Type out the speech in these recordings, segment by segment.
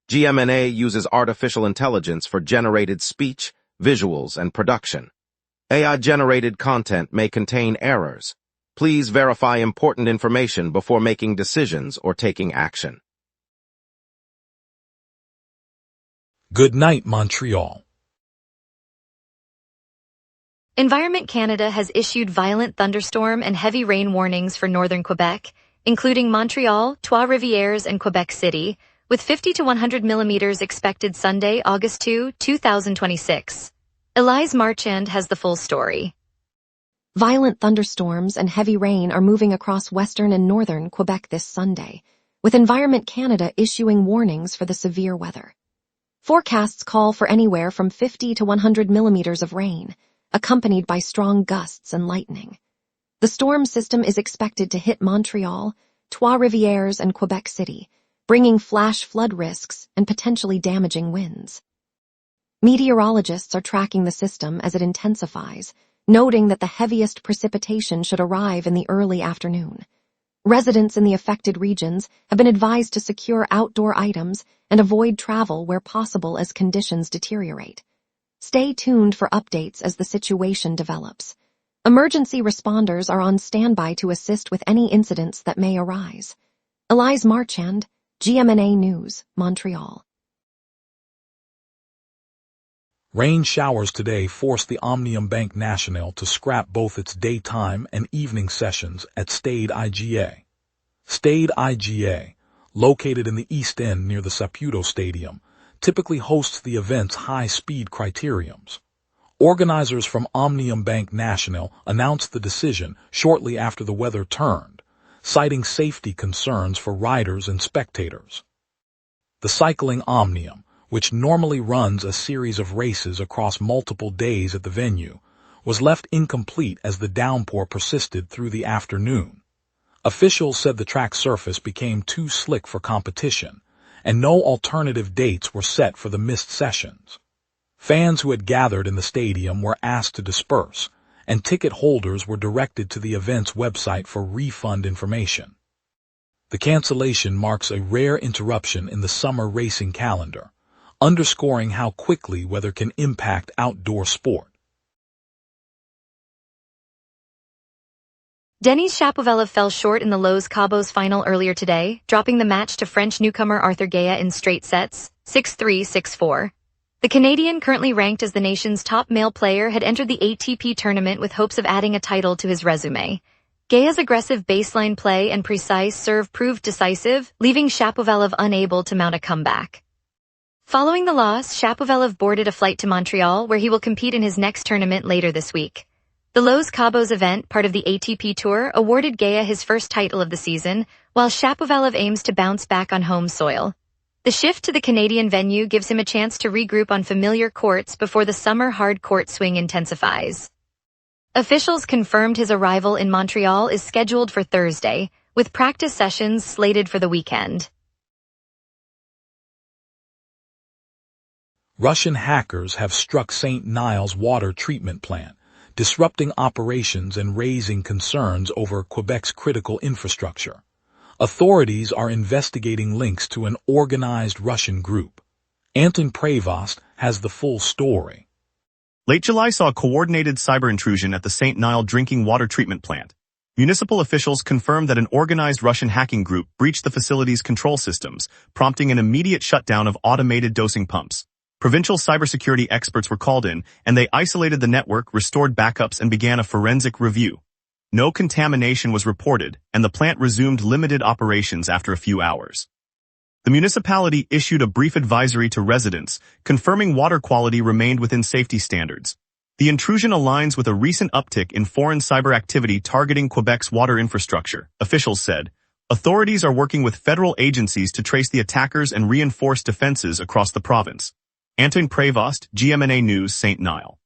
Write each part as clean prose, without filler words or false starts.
GMNA uses artificial intelligence for generated speech, visuals, and production. AI-generated content may contain errors. Please verify important information before making decisions or taking action. Good night, Montreal. Environment Canada has issued violent thunderstorm and heavy rain warnings for northern Quebec, including Montreal, Trois-Rivières, and Quebec City, with 50 to 100 millimeters expected Sunday, August 2, 2026. Elise Marchand has the full story. Violent thunderstorms and heavy rain are moving across western and northern Quebec this Sunday, with Environment Canada issuing warnings for the severe weather. Forecasts call for anywhere from 50 to 100 millimeters of rain, accompanied by strong gusts and lightning. The storm system is expected to hit Montreal, Trois-Rivières, and Quebec City, bringing flash flood risks and potentially damaging winds. Meteorologists are tracking the system as it intensifies, noting that the heaviest precipitation should arrive in the early afternoon. Residents in the affected regions have been advised to secure outdoor items and avoid travel where possible as conditions deteriorate. Stay tuned for updates as the situation develops. Emergency responders are on standby to assist with any incidents that may arise. Elise Marchand, GMNA News, Montreal. Rain showers today forced the Omnium Banque Nationale to scrap both its daytime and evening sessions at Stade IGA. Stade IGA, located in the East End near the Saputo Stadium, typically hosts the event's high-speed criteriums. Organizers from Omnium Banque Nationale announced the decision shortly after the weather turned, citing safety concerns for riders and spectators. The cycling Omnium, which normally runs a series of races across multiple days at the venue, was left incomplete as the downpour persisted through the afternoon. Officials said the track surface became too slick for competition, and no alternative dates were set for the missed sessions. Fans who had gathered in the stadium were asked to disperse, and ticket holders were directed to the event's website for refund information. The cancellation marks a rare interruption in the summer racing calendar, underscoring how quickly weather can impact outdoor sport. Denis Shapovalov fell short in the Los Cabos final earlier today, dropping the match to French newcomer Arthur Gaya in straight sets, 6-3, 6-4. The Canadian, currently ranked as the nation's top male player, had entered the ATP tournament with hopes of adding a title to his resume. Gaya's aggressive baseline play and precise serve proved decisive, leaving Shapovalov unable to mount a comeback. Following the loss, Shapovalov boarded a flight to Montreal, where he will compete in his next tournament later this week. The Los Cabos event, part of the ATP Tour, awarded Gaya his first title of the season, while Shapovalov aims to bounce back on home soil. The shift to the Canadian venue gives him a chance to regroup on familiar courts before the summer hard court swing intensifies. Officials confirmed his arrival in Montreal is scheduled for Thursday, with practice sessions slated for the weekend. Russian hackers have struck St. Niles water treatment plant, disrupting operations and raising concerns over Quebec's critical infrastructure. Authorities are investigating links to an organized Russian group. Anton Prevost has the full story. Late July saw a coordinated cyber intrusion at the St. Nile drinking water treatment plant. Municipal officials confirmed that an organized Russian hacking group breached the facility's control systems, prompting an immediate shutdown of automated dosing pumps. Provincial cybersecurity experts were called in, and they isolated the network, restored backups, and began a forensic review. No contamination was reported, and the plant resumed limited operations after a few hours. The municipality issued a brief advisory to residents, confirming water quality remained within safety standards. The intrusion aligns with a recent uptick in foreign cyber activity targeting Quebec's water infrastructure, officials said. Authorities are working with federal agencies to trace the attackers and reinforce defenses across the province. Anton Prevost, GMNA News, St. Nile.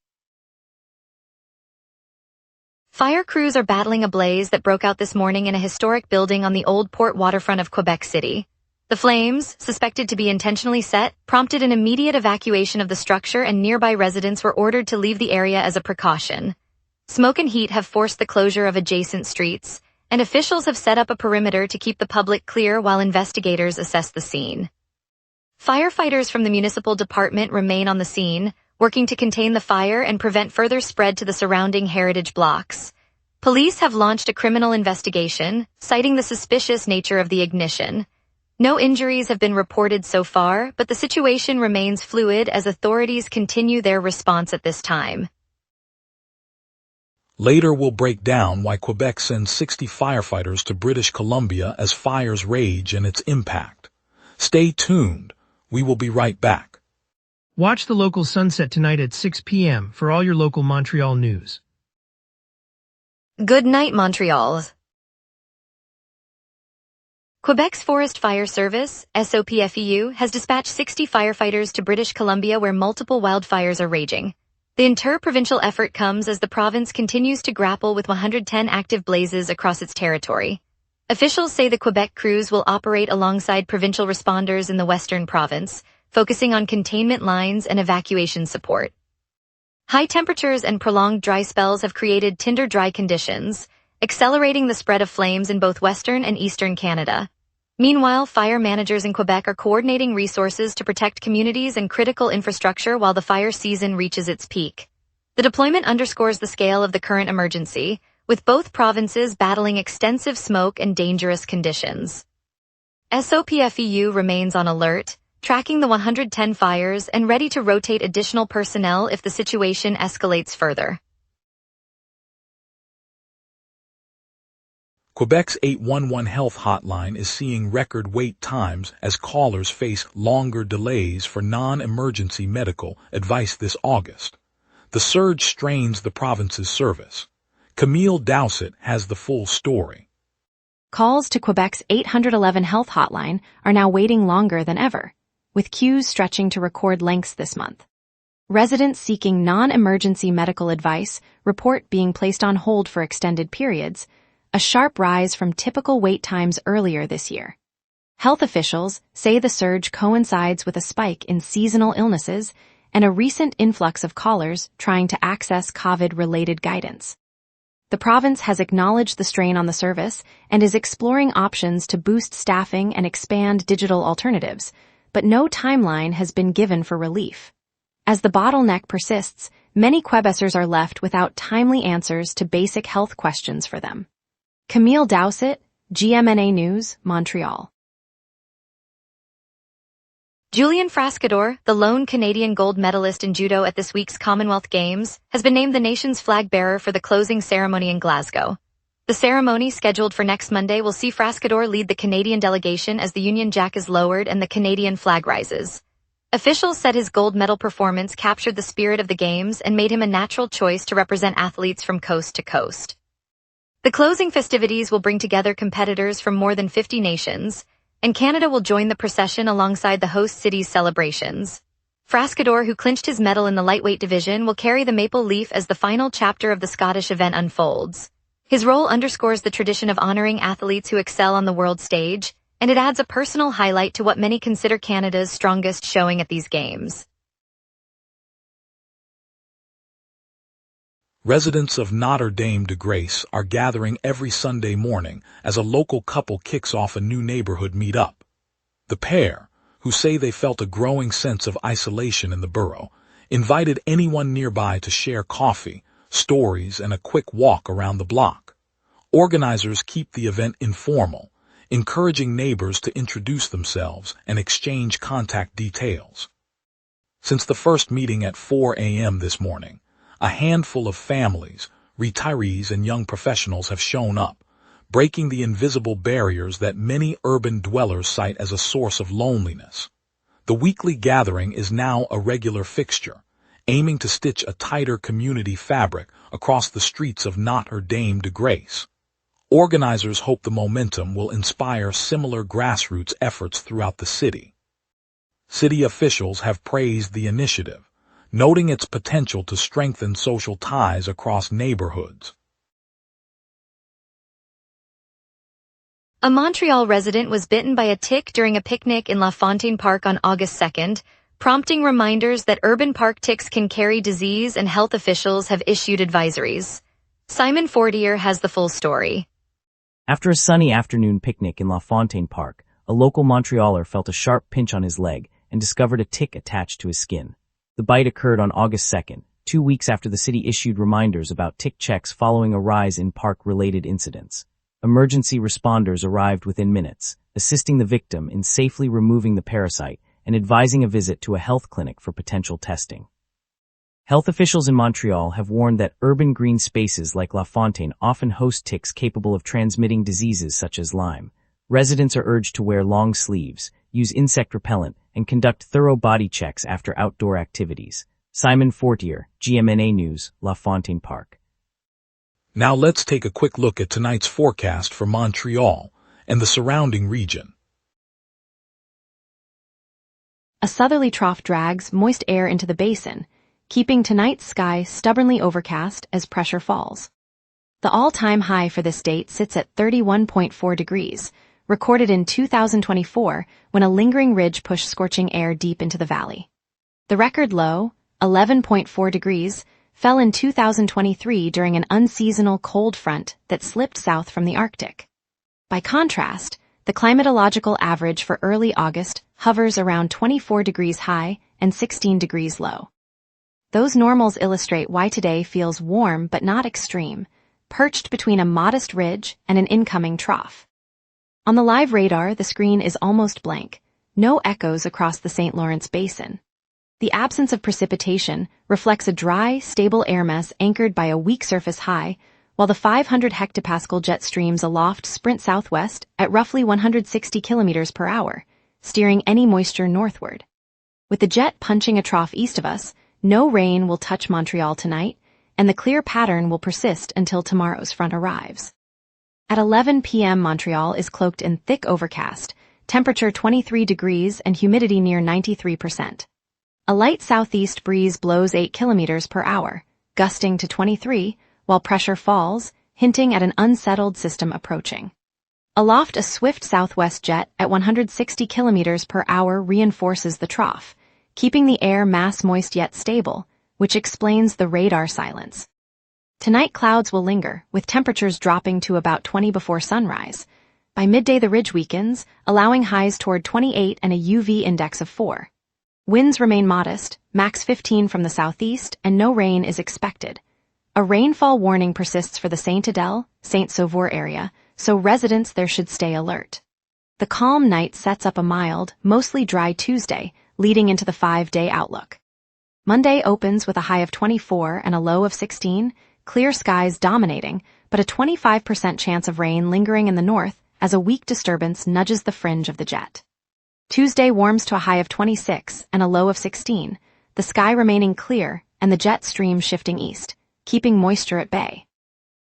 Fire crews are battling a blaze that broke out this morning in a historic building on the Old Port waterfront of Quebec City. The flames, suspected to be intentionally set, prompted an immediate evacuation of the structure, and nearby residents were ordered to leave the area as a precaution. Smoke and heat have forced the closure of adjacent streets, and officials have set up a perimeter to keep the public clear while investigators assess the scene. Firefighters from the municipal department remain on the scene, working to contain the fire and prevent further spread to the surrounding heritage blocks. Police have launched a criminal investigation, citing the suspicious nature of the ignition. No injuries have been reported so far, but the situation remains fluid as authorities continue their response at this time. Later we'll break down why Quebec sends 60 firefighters to British Columbia as fires rage and its impact. Stay tuned. We will be right back. Watch the local sunset tonight at 6 p.m. for all your local Montreal news. Good night, Montreal. Quebec's Forest Fire Service, SOPFEU, has dispatched 60 firefighters to British Columbia where multiple wildfires are raging. The inter-provincial effort comes as the province continues to grapple with 110 active blazes across its territory. Officials say the Quebec crews will operate alongside provincial responders in the western province, focusing on containment lines and evacuation support. High temperatures and prolonged dry spells have created tinder-dry conditions, accelerating the spread of flames in both western and eastern Canada. Meanwhile, fire managers in Quebec are coordinating resources to protect communities and critical infrastructure while the fire season reaches its peak. The deployment underscores the scale of the current emergency, with both provinces battling extensive smoke and dangerous conditions. SOPFEU remains on alert, tracking the 110 fires and ready to rotate additional personnel if the situation escalates further. Quebec's 811 health hotline is seeing record wait times as callers face longer delays for non-emergency medical advice this August. The surge strains the province's service. Camille Dowsett has the full story. Calls to Quebec's 811 health hotline are now waiting longer than ever, with queues stretching to record lengths this month. Residents seeking non-emergency medical advice report being placed on hold for extended periods, a sharp rise from typical wait times earlier this year. Health officials say the surge coincides with a spike in seasonal illnesses and a recent influx of callers trying to access COVID-related guidance. The province has acknowledged the strain on the service and is exploring options to boost staffing and expand digital alternatives, but no timeline has been given for relief. As the bottleneck persists, many Quebecers are left without timely answers to basic health questions for them. Camille Dowsett, GMNA News, Montreal. Julien Frascador, the lone Canadian gold medalist in judo at this week's Commonwealth Games, has been named the nation's flag bearer for the closing ceremony in Glasgow. The ceremony, scheduled for next Monday, will see Frascador lead the Canadian delegation as the Union Jack is lowered and the Canadian flag rises. Officials said his gold medal performance captured the spirit of the Games and made him a natural choice to represent athletes from coast to coast. The closing festivities will bring together competitors from more than 50 nations, and Canada will join the procession alongside the host city's celebrations. Frascador, who clinched his medal in the lightweight division, will carry the maple leaf as the final chapter of the Scottish event unfolds. His role underscores the tradition of honoring athletes who excel on the world stage, and it adds a personal highlight to what many consider Canada's strongest showing at these games. Residents of Notre Dame de Grace are gathering every Sunday morning as a local couple kicks off a new neighborhood meetup. The pair, who say they felt a growing sense of isolation in the borough, invited anyone nearby to share coffee, stories, and a quick walk around the block. Organizers keep the event informal, encouraging neighbors to introduce themselves and exchange contact details. Since the first meeting at 4 a.m. this morning, a handful of families, retirees, and young professionals have shown up, breaking the invisible barriers that many urban dwellers cite as a source of loneliness. The weekly gathering is now a regular fixture, aiming to stitch a tighter community fabric across the streets of Notre Dame de Grace. Organizers hope the momentum will inspire similar grassroots efforts throughout the city. City officials have praised the initiative, noting its potential to strengthen social ties across neighborhoods. A Montreal resident was bitten by a tick during a picnic in La Fontaine Park on August 2nd, prompting reminders that urban park ticks can carry disease, and health officials have issued advisories. Simon Fortier has the full story. After a sunny afternoon picnic in La Fontaine Park, a local Montrealer felt a sharp pinch on his leg and discovered a tick attached to his skin. The bite occurred on August 2nd, 2 weeks after the city issued reminders about tick checks following a rise in park-related incidents. Emergency responders arrived within minutes, assisting the victim in safely removing the parasite and advising a visit to a health clinic for potential testing. Health officials in Montreal have warned that urban green spaces like La Fontaine often host ticks capable of transmitting diseases such as Lyme. Residents are urged to wear long sleeves, use insect repellent, and conduct thorough body checks after outdoor activities. Simon Fortier, GMNA News, La Fontaine Park. Now let's take a quick look at tonight's forecast for Montreal and the surrounding region. A southerly trough drags moist air into the basin, keeping tonight's sky stubbornly overcast as pressure falls. The all-time high for this date sits at 31.4 degrees, recorded in 2024 when a lingering ridge pushed scorching air deep into the valley. The record low, 11.4 degrees, fell in 2023 during an unseasonal cold front that slipped south from the Arctic. By contrast, the climatological average for early August hovers around 24 degrees high and 16 degrees low. Those normals illustrate why today feels warm but not extreme, perched between a modest ridge and an incoming trough. On the live radar, the screen is almost blank, no echoes across the St. Lawrence Basin. The absence of precipitation reflects a dry, stable air mass anchored by a weak surface high, while the 500 hectopascal jet streams aloft sprint southwest at roughly 160 kilometers per hour, steering any moisture northward. With the jet punching a trough east of us, no rain will touch Montreal tonight, and the clear pattern will persist until tomorrow's front arrives. At 11 p.m. Montreal is cloaked in thick overcast, temperature 23 degrees and humidity near 93%. A light southeast breeze blows 8 kilometers per hour, gusting to 23, while pressure falls, hinting at an unsettled system approaching. Aloft, a swift southwest jet at 160 kilometers per hour reinforces the trough, keeping the air mass moist yet stable, which explains the radar silence. Tonight clouds will linger, with temperatures dropping to about 20 before sunrise. By midday the ridge weakens, allowing highs toward 28 and a UV index of 4. Winds remain modest, max 15 from the southeast, and no rain is expected. A rainfall warning persists for the Saint Adèle, Saint Sauveur area, so residents there should stay alert. The calm night sets up a mild, mostly dry Tuesday, leading into the 5-day outlook. Monday opens with a high of 24 and a low of 16, clear skies dominating, but a 25% chance of rain lingering in the north as a weak disturbance nudges the fringe of the jet. Tuesday warms to a high of 26 and a low of 16, the sky remaining clear and the jet stream shifting east, keeping moisture at bay.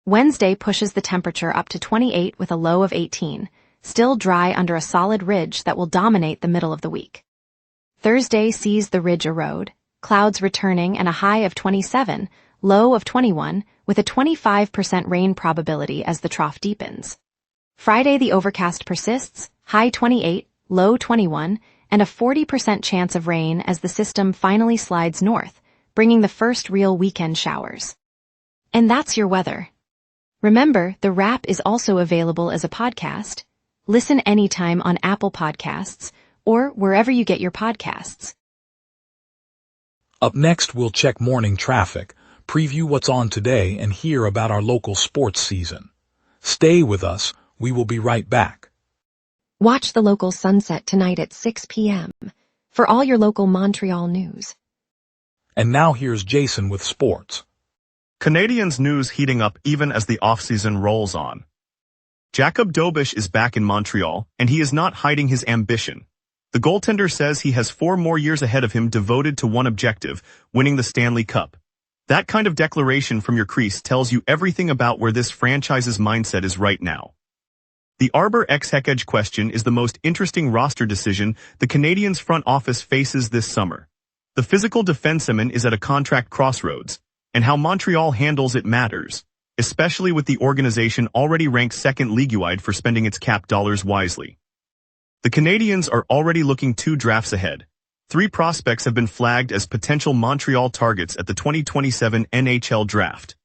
Wednesday pushes the temperature up to 28 with a low of 18, still dry under a solid ridge that will dominate the middle of the week. Thursday sees the ridge erode, clouds returning and a high of 27, low of 21, with a 25% rain probability as the trough deepens. Friday the overcast persists, high 28, low 21, and a 40% chance of rain as the system finally slides north, bringing the first real weekend showers. And that's your weather. Remember, the wrap is also available as a podcast. Listen anytime on Apple Podcasts or wherever you get your podcasts. Up next, we'll check morning traffic, preview what's on today, and hear about our local sports season. Stay with us. We will be right back. Watch the local sunset tonight at 6 p.m. for all your local Montreal news. And now here's Jason with sports. Canadiens news heating up even as the offseason rolls on. Jacob Dobish is back in Montreal, and he is not hiding his ambition. The goaltender says he has 4 more years ahead of him devoted to one objective, winning the Stanley Cup. That kind of declaration from your crease tells you everything about where this franchise's mindset is right now. The Arbor X Hekage question is the most interesting roster decision the Canadiens front office faces this summer. The physical defenseman is at a contract crossroads, and how Montreal handles it matters, especially with the organization already ranked second league-wide for spending its cap dollars wisely. The Canadiens are already looking 2 drafts ahead. 3 prospects have been flagged as potential Montreal targets at the 2027 NHL draft.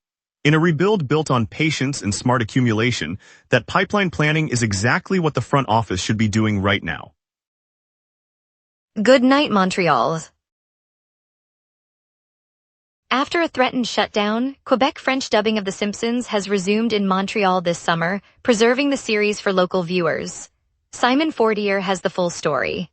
In a rebuild built on patience and smart accumulation, that pipeline planning is exactly what the front office should be doing right now. Good night, Montreal. After a threatened shutdown, Quebec French dubbing of The Simpsons has resumed in Montreal this summer, preserving the series for local viewers. Simon Fortier has the full story.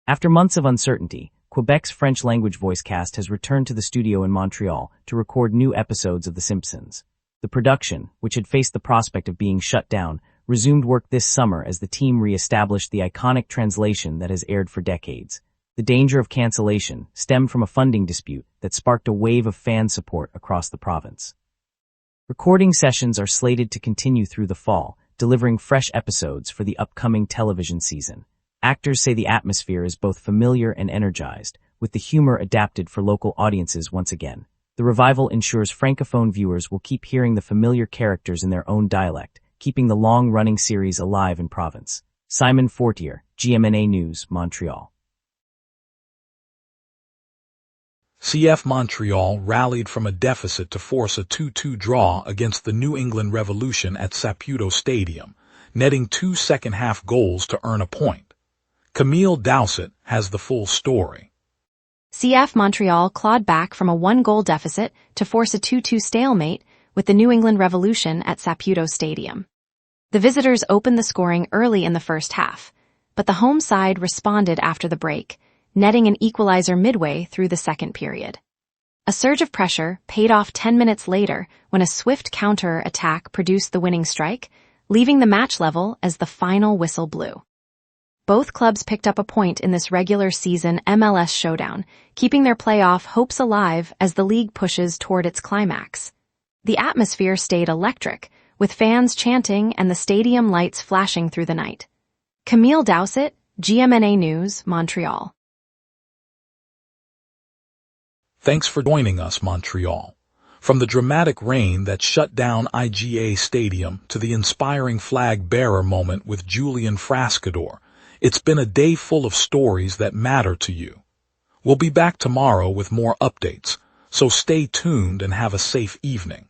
After months of uncertainty, Quebec's French-language voice cast has returned to the studio in Montreal to record new episodes of The Simpsons. The production, which had faced the prospect of being shut down, resumed work this summer as the team re-established the iconic translation that has aired for decades. The danger of cancellation stemmed from a funding dispute that sparked a wave of fan support across the province. Recording sessions are slated to continue through the fall, delivering fresh episodes for the upcoming television season. Actors say the atmosphere is both familiar and energized, with the humor adapted for local audiences once again. The revival ensures francophone viewers will keep hearing the familiar characters in their own dialect, keeping the long-running series alive in province. Simon Fortier, GMNA News, Montreal. CF Montreal rallied from a deficit to force a 2-2 draw against the New England Revolution at Saputo Stadium, netting 2 second-half goals to earn a point. Camille Dowsett has the full story. CF Montreal clawed back from a 1-goal deficit to force a 2-2 stalemate with the New England Revolution at Saputo Stadium. The visitors opened the scoring early in the first half, but the home side responded after the break, netting an equalizer midway through the second period. A surge of pressure paid off 10 minutes later when a swift counter-attack produced the winning strike, leaving the match level as the final whistle blew. Both clubs picked up a point in this regular season MLS showdown, keeping their playoff hopes alive as the league pushes toward its climax. The atmosphere stayed electric, with fans chanting and the stadium lights flashing through the night. Camille Dowsett, GMNA News, Montreal. Thanks for joining us, Montreal. From the dramatic rain that shut down IGA Stadium to the inspiring flag-bearer moment with Julian Frascador, it's been a day full of stories that matter to you. We'll be back tomorrow with more updates, so stay tuned and have a safe evening.